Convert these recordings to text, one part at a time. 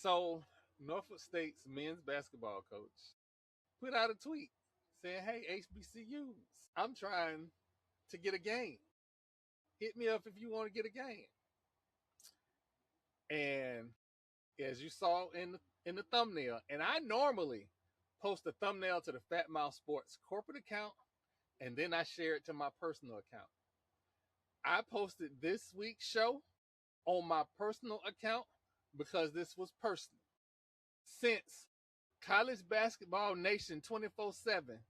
So Norfolk State's men's basketball coach put out a tweet saying, "Hey HBCUs, I'm trying to get a game. Hit me up if you want to get a game." And as you saw in the thumbnail, and I normally post a thumbnail to the Fat Mouth Sports corporate account, and then I share it to my personal account. I posted this week's show on my personal account because this was personal. Since College Basketball Nation 24/7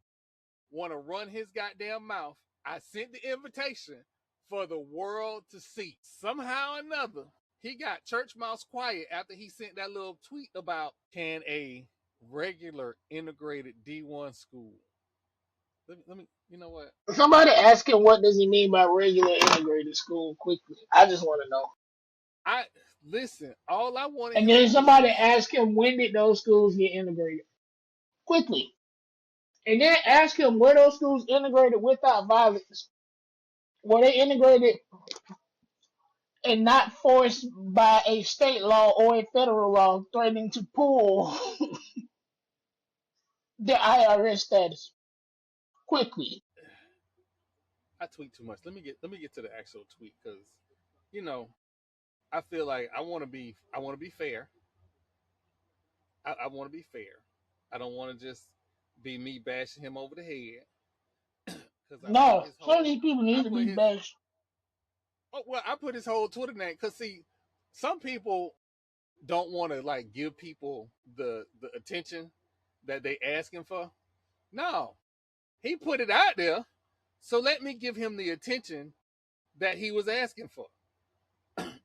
want to run his goddamn mouth, I sent the invitation for the world to see. Somehow or another, he got church mouse quiet after he sent that little tweet about, can a regular integrated D1 school. Let me, you know what? Somebody ask him what does he mean by regular integrated school quickly. I just want to know. I listen. All I wanted And him to then do somebody was ask him when did those schools get integrated quickly. And then ask him were those schools integrated without violence? Were they integrated and not forced by a state law or a federal law threatening to pull their IRS status quickly? I tweet too much. Let me get to the actual tweet because you know I feel like I want to be fair. I want to be fair. I don't want to just be me bashing him over the head because No, some of these people need to be bashed. I put his whole Twitter name because see, some people don't want to like give people the attention that they asking for. No, he put it out there, so let me give him the attention that he was asking for.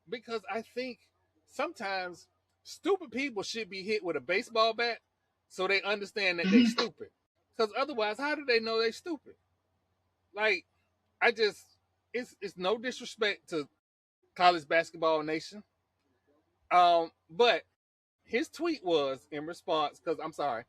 Because I think sometimes stupid people should be hit with a baseball bat so they understand that they Mhm. stupid. Because otherwise, how do they know they stupid? Like, I just it's no disrespect to college basketball nation. But his tweet was in response because I'm sorry,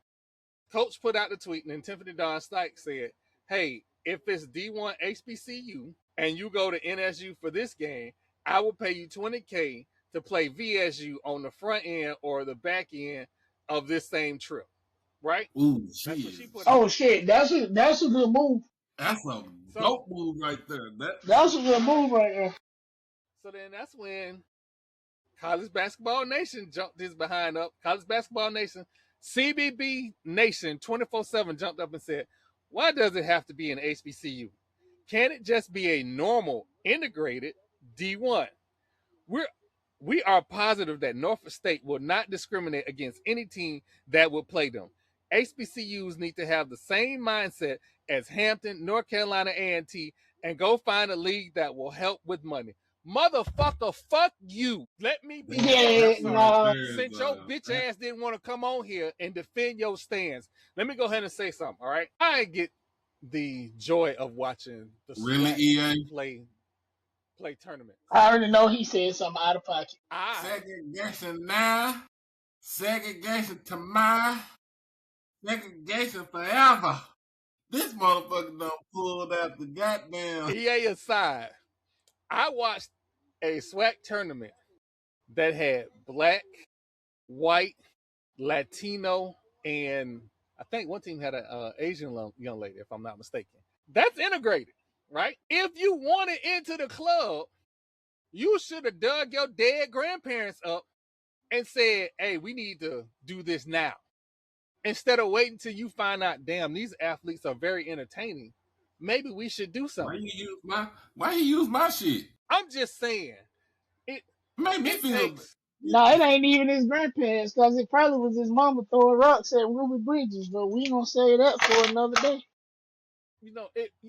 Coach put out the tweet and then Tiffany Don Stike said, "Hey, if it's D1 HBCU and you go to NSU for this game, I will pay you $20K to play VSU on the front end or the back end of this same trip." Right? Ooh, That's what she jeez. put out Oh there. shit, that's a good move. That's a So dope move right there. That That's a good move right there. so then that's when College Basketball Nation jumped his behind up. College Basketball Nation, CBB Nation 24/7 jumped up and said, "Why does it have to be an HBCU? Can it just be a normal integrated D1? We're we are positive that Norfolk State will not discriminate against any team that will play them. HBCUs need to have the same mindset as Hampton, North Carolina A&T, and go find a league that will help with money. Motherfucker, fuck you. Let me be your Yeah, that answer. right no. there is Since your bitch ass didn't want to come on here and defend your stands, let me go ahead and say something, all right? I get the joy of watching the really SWAC EA. play tournaments. I already know he said something out of pocket. I Segregation now, segregation tomorrow, segregation forever. This motherfucker done pulled out the goddamn. EA aside, I watched a SWAC tournament that had black, white, Latino, and I think one team had an Asian young lady, if I'm not mistaken. That's integrated, right? If you wanted into the club, you should have dug your dead grandparents up and said, "Hey, we need to do this now." Instead of waiting till you find out, damn, these athletes are very entertaining. Maybe we should do Why something. you use my? Why he use my shit? I'm just saying, it Made me it feel. takes No, it ain't even his grandparents, because it probably was his mama throwing rocks at Ruby Bridges, but we gonna say that for another day.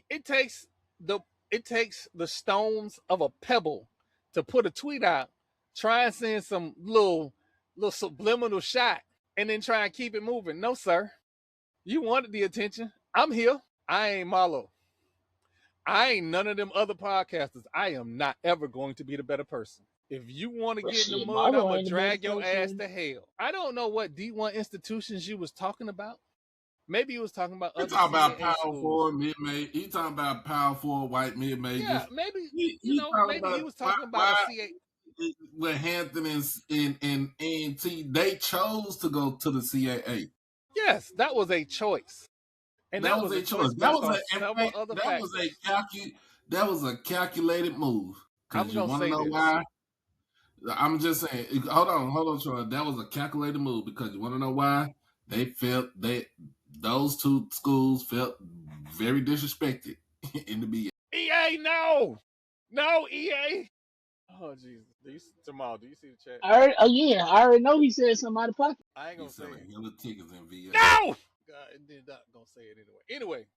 it takes the it takes the stones of a pebble to put a tweet out, try and send some little subliminal shot, and then try and keep it moving. No, sir. You wanted the attention. I'm here. I ain't Marlo. I ain't none of them other podcasters. I am not ever going to be the better person. If you want to But get in the shit, mud, I'm Marlo gonna ain't the better drag your ass person. to hell. I don't know what D1 institutions you was talking about. Maybe you was talking about He other talking about CAA power schools. forward, mid major. He talking about power forward, white mid Yeah, majors. maybe He talking maybe he about was talking about a why CA. with Hampton and A&T, they chose to go to the CAA. Yes, that was a choice. And That that was was a a choice. choice based on several other factors. That was a calculated move. I'm Because you going to want to say know this. why? I'm just saying. Hold on, Troy. That was a calculated move because you want to know why? Those two schools felt very disrespected in the BA. EA, no. No, EA. Oh, Jesus. Jamal, do you see the chat? I already know he said something out of pocket. I ain't going He's to say selling it. hella tickets in VA. No! God, it did not going to say it anyway. Anyway,